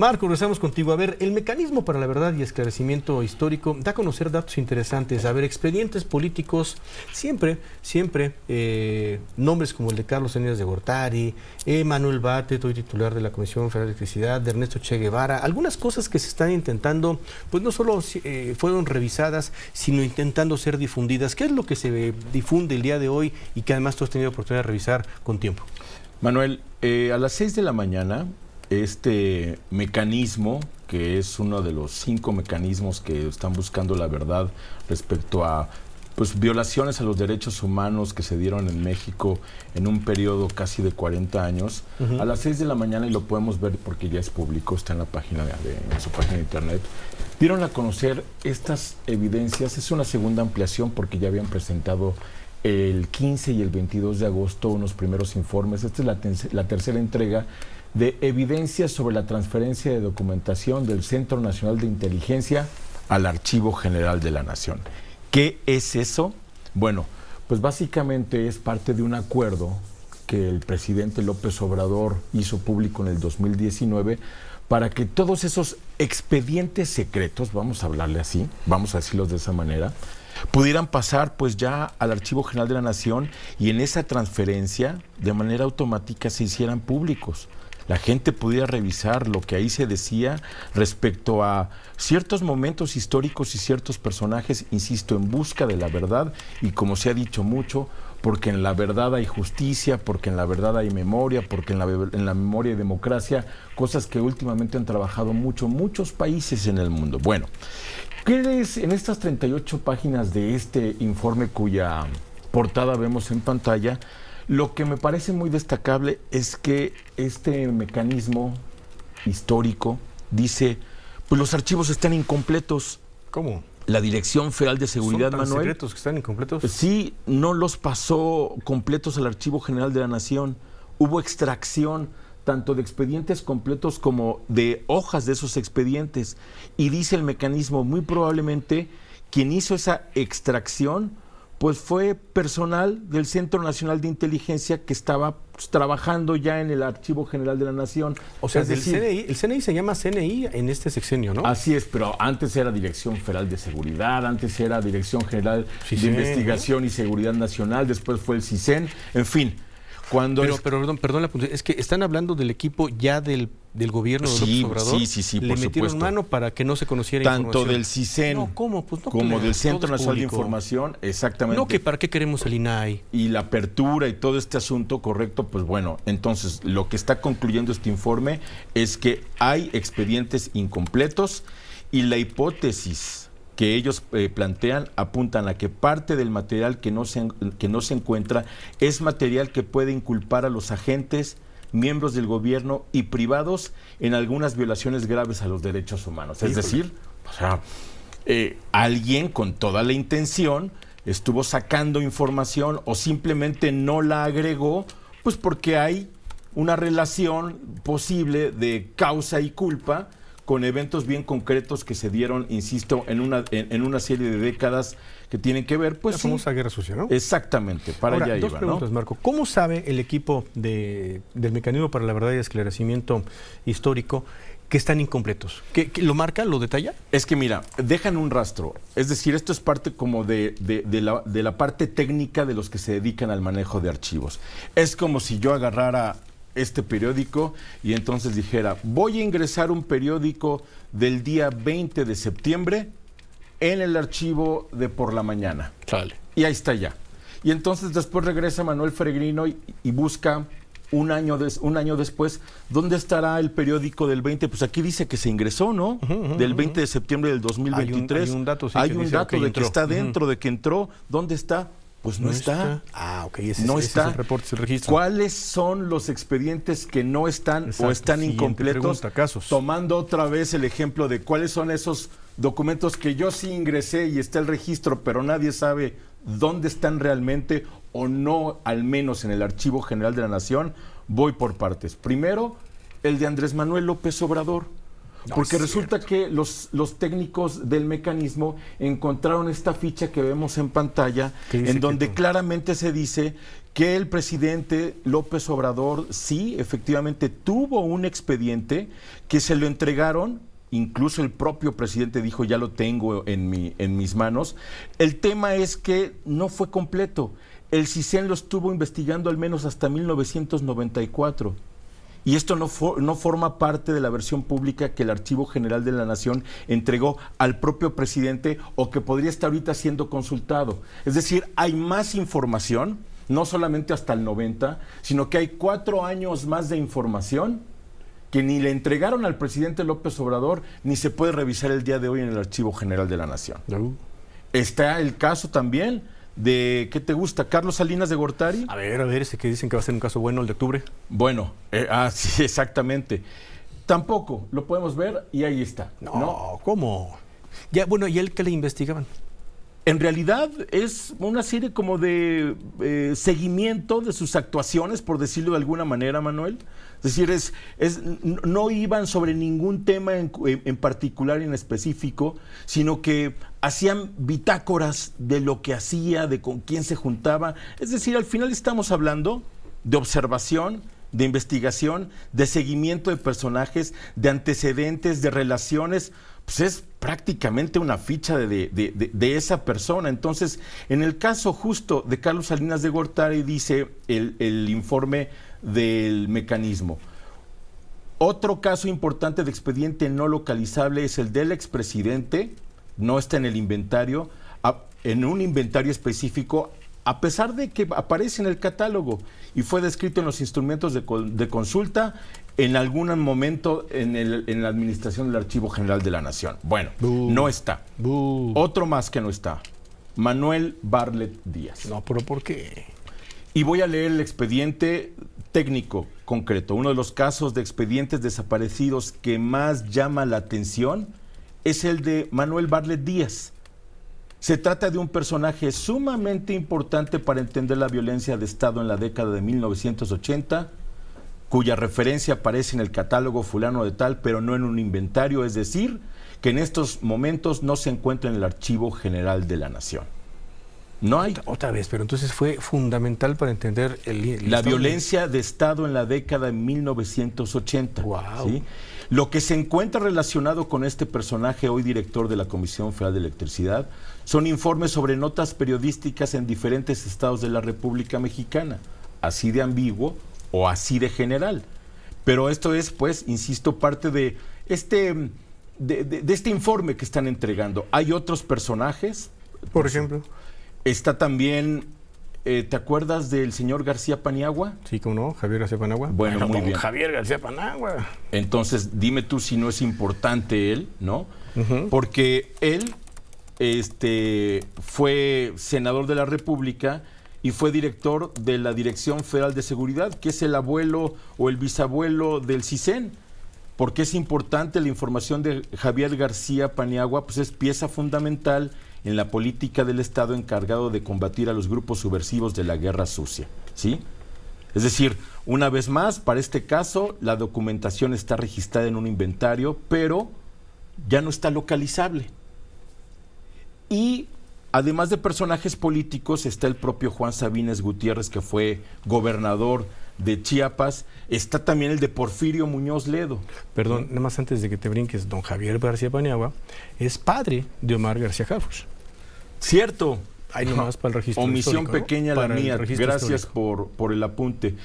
Marco, regresamos contigo. A ver, el mecanismo para la verdad y esclarecimiento histórico da a conocer datos interesantes. A ver, expedientes políticos, siempre, nombres como el de Carlos Eneas de Gortari, Manuel Bátet, hoy titular de la Comisión Federal de Electricidad, de Ernesto Che Guevara. Algunas cosas que se están intentando, pues no solo fueron revisadas, sino intentando ser difundidas. ¿Qué es lo que se difunde el día de hoy y que además tú has tenido oportunidad de revisar con tiempo? Manuel, a las 6 de la mañana, este mecanismo, que es uno de los 5 mecanismos que están buscando la verdad respecto a violaciones a los derechos humanos que se dieron en México en un periodo casi de 40 años, a las 6 de la mañana, y lo podemos ver porque ya es público, está en la página en su página de internet, dieron a conocer estas evidencias. Es una segunda ampliación porque ya habían presentado el 15 y el 22 de agosto unos primeros informes. Esta es la tercera entrega de evidencias sobre la transferencia de documentación del Centro Nacional de Inteligencia al Archivo General de la Nación. ¿Qué es eso? Bueno, pues básicamente es parte de un acuerdo que el presidente López Obrador hizo público en el 2019 para que todos esos expedientes secretos, vamos a hablarle así, vamos a decirlos de esa manera, pudieran pasar pues ya al Archivo General de la Nación y en esa transferencia de manera automática se hicieran públicos. La gente pudiera revisar lo que ahí se decía respecto a ciertos momentos históricos y ciertos personajes, insisto, en busca de la verdad, y como se ha dicho mucho, porque en la verdad hay justicia, porque en la verdad hay memoria, porque en la memoria hay democracia, cosas que últimamente han trabajado muchos países en el mundo. Bueno, ¿qué es en estas 38 páginas de este informe cuya portada vemos en pantalla? Lo que me parece muy destacable es que este mecanismo histórico dice, pues los archivos están incompletos. ¿Cómo? La Dirección Federal de Seguridad, ¿Son tan Manuel, secretos que están incompletos? sí, no los pasó completos al Archivo General de la Nación. Hubo extracción tanto de expedientes completos como de hojas de esos expedientes. Y dice el mecanismo, muy probablemente quien hizo esa extracción pues fue personal del Centro Nacional de Inteligencia que estaba trabajando ya en el Archivo General de la Nación. O sea, del CNI, el CNI se llama CNI en este sexenio, ¿no? Así es, pero antes era Dirección Federal de Seguridad, antes era Dirección General de Investigación y Seguridad Nacional, después fue el CISEN, en fin. Perdón, es que están hablando del equipo ya del gobierno de López Obrador. Sí, le por metieron supuesto. Mano para que no se conociera tanto información. Del CISEN Pues no, como del Centro Nacional de público. Información, exactamente. No, que para qué queremos el INAI. Y la apertura y todo este asunto, correcto, pues bueno, entonces lo que está concluyendo este informe es que hay expedientes incompletos y la hipótesis que ellos plantean apuntan a que parte del material que no se encuentra es material que puede inculpar a los agentes, miembros del gobierno y privados en algunas violaciones graves a los derechos humanos. Es decir, alguien con toda la intención estuvo sacando información o simplemente no la agregó, pues porque hay una relación posible de causa y culpa con eventos bien concretos que se dieron, insisto, en una serie de décadas que tienen que ver, pues la famosa guerra sucia, ¿no? Exactamente, para Ahora, allá dos iba, preguntas, ¿no? Marco. ¿Cómo sabe el equipo del Mecanismo para la Verdad y Esclarecimiento Histórico que están incompletos? ¿Que lo marca, lo detalla? Es que mira, dejan un rastro. Es decir, esto es parte como de la parte técnica de los que se dedican al manejo de archivos. Es como si yo agarrara este periódico y entonces dijera, voy a ingresar un periódico del día 20 de septiembre en el archivo de por la mañana. Sale. Y ahí está ya. Y entonces después regresa Manuel Peregrino y busca un año después, ¿dónde estará el periódico del 20? Pues aquí dice que se ingresó, ¿no? Del 20 de septiembre del 2023. Hay un dato, sí, hay que un dice, dato okay, de que está dentro, de que entró. ¿Dónde está? Pues no está. Ah, ok, ese no es está. el reporte, es el registro. ¿Cuáles son los expedientes que no están o están incompletos? Casos. Tomando otra vez el ejemplo de cuáles son esos documentos que yo sí ingresé y está el registro, pero nadie sabe dónde están realmente o no, al menos en el Archivo General de la Nación. Voy por partes. Primero, el de Andrés Manuel López Obrador. No, porque es resulta cierto. que los técnicos del mecanismo encontraron esta ficha que vemos en pantalla, ¿Qué dice en donde que- claramente se dice que el presidente López Obrador sí, efectivamente, tuvo un expediente que se lo entregaron. Incluso el propio presidente dijo, ya lo tengo en mis manos. El tema es que no fue completo. El CISEN lo estuvo investigando al menos hasta 1994. Y esto no forma parte de la versión pública que el Archivo General de la Nación entregó al propio presidente o que podría estar ahorita siendo consultado. Es decir, hay más información, no solamente hasta el 90, sino que hay 4 años más de información que ni le entregaron al presidente López Obrador, ni se puede revisar el día de hoy en el Archivo General de la Nación. Está el caso también de, ¿qué te gusta? ¿Carlos Salinas de Gortari? A ver, ese que dicen que va a ser un caso bueno el de octubre. Bueno, sí, exactamente. Tampoco lo podemos ver y ahí está. No, ¿cómo? Ya, bueno, ¿y él qué le investigaban? En realidad es una serie como de seguimiento de sus actuaciones, por decirlo de alguna manera, Manuel. Es decir, no iban sobre ningún tema en particular y en específico, sino que hacían bitácoras de lo que hacía, de con quién se juntaba. Es decir, al final estamos hablando de observación, de investigación, de seguimiento de personajes, de antecedentes, de relaciones. Pues es prácticamente una ficha de esa persona. Entonces, en el caso justo de Carlos Salinas de Gortari, dice el informe del mecanismo. Otro caso importante de expediente no localizable es el del expresidente, no está en el inventario, en un inventario específico, a pesar de que aparece en el catálogo y fue descrito en los instrumentos de consulta en algún momento en la administración del Archivo General de la Nación. Bueno, no está. Otro más que no está, Manuel Bartlett Díaz. No, pero ¿por qué? Y voy a leer el expediente técnico concreto. Uno de los casos de expedientes desaparecidos que más llama la atención es el de Manuel Bartlett Díaz. Se trata de un personaje sumamente importante para entender la violencia de Estado en la década de 1980, cuya referencia aparece en el catálogo fulano de tal, pero no en un inventario, es decir, que en estos momentos no se encuentra en el Archivo General de la Nación. No hay. Otra vez, pero entonces fue fundamental para entender la violencia de Estado en la década de 1980. Wow. ¿Sí? Lo que se encuentra relacionado con este personaje, hoy director de la Comisión Federal de Electricidad, son informes sobre notas periodísticas en diferentes estados de la República Mexicana, así de ambiguo o así de general. Pero esto es, pues, insisto, parte de este informe que están entregando. Hay otros personajes. Por ejemplo. Está también, ¿te acuerdas del señor García Paniagua? Sí, ¿cómo no? Javier García Paniagua. Bueno, muy bien. Javier García Paniagua. Entonces, dime tú si no es importante él, ¿no? Uh-huh. Porque él fue senador de la República y fue director de la Dirección Federal de Seguridad, que es el abuelo o el bisabuelo del CISEN. Porque es importante la información de Javier García Paniagua, pues es pieza fundamental en la política del Estado encargado de combatir a los grupos subversivos de la guerra sucia, ¿sí? Es decir, una vez más, para este caso, la documentación está registrada en un inventario, pero ya no está localizable. Y además de personajes políticos, está el propio Juan Sabines Gutiérrez, que fue gobernador de Chiapas. Está también el de Porfirio Muñoz Ledo. Perdón, nada más antes de que te brinques, don Javier García Paniagua es padre de Omar García Harfuch. Cierto. Ahí nomás para el registro Omisión histórico, pequeña ¿no? la mía. Gracias por el apunte.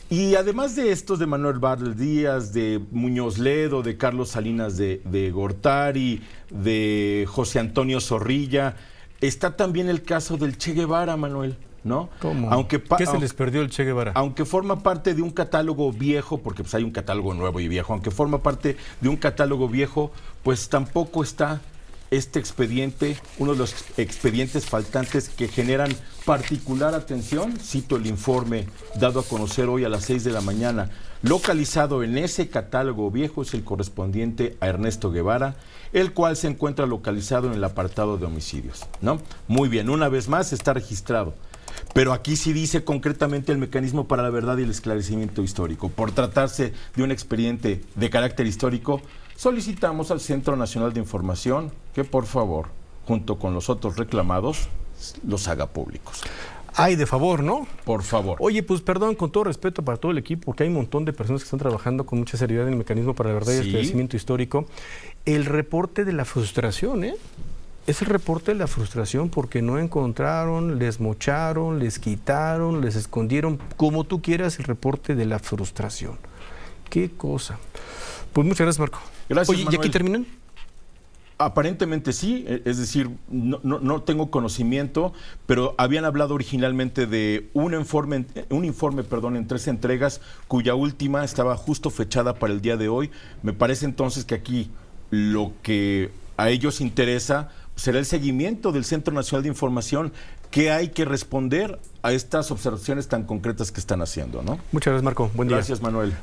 Y además de estos de Manuel Bartlett Díaz, de Muñoz Ledo, de Carlos Salinas de Gortari, de José Antonio Zorrilla, está también el caso del Che Guevara, Manuel, ¿no? ¿Cómo? ¿Qué se les perdió el Che Guevara? Aunque forma parte de un catálogo viejo, porque pues hay un catálogo nuevo y viejo, aunque forma parte de un catálogo viejo, pues tampoco está este expediente, uno de los expedientes faltantes que generan particular atención. Cito el informe dado a conocer hoy a las 6 de la mañana. Localizado en ese catálogo viejo es el correspondiente a Ernesto Guevara, el cual se encuentra localizado en el apartado de homicidios, ¿no? Muy bien, una vez más está registrado. Pero aquí sí dice concretamente el mecanismo para la verdad y el esclarecimiento histórico. Por tratarse de un expediente de carácter histórico, solicitamos al Centro Nacional de Información que por favor, junto con los otros reclamados, los haga públicos. Ay, de favor, ¿no? Por favor. Oye, pues perdón, con todo respeto para todo el equipo, porque hay un montón de personas que están trabajando con mucha seriedad en el mecanismo para la verdad y el esclarecimiento histórico. El reporte de la frustración, es el reporte de la frustración porque no encontraron, les mocharon, les quitaron, les escondieron, como tú quieras, el reporte de la frustración. Qué cosa. Pues muchas gracias, Marco. Gracias, Oye, Manuel. ¿y aquí terminan? Aparentemente sí, es decir, no tengo conocimiento, pero habían hablado originalmente de un informe, en 3 entregas, cuya última estaba justo fechada para el día de hoy. Me parece entonces que aquí lo que a ellos interesa será el seguimiento del Centro Nacional de Información, que hay que responder a estas observaciones tan concretas que están haciendo, ¿no? Muchas gracias, Marco. Buen día. Gracias, Manuel.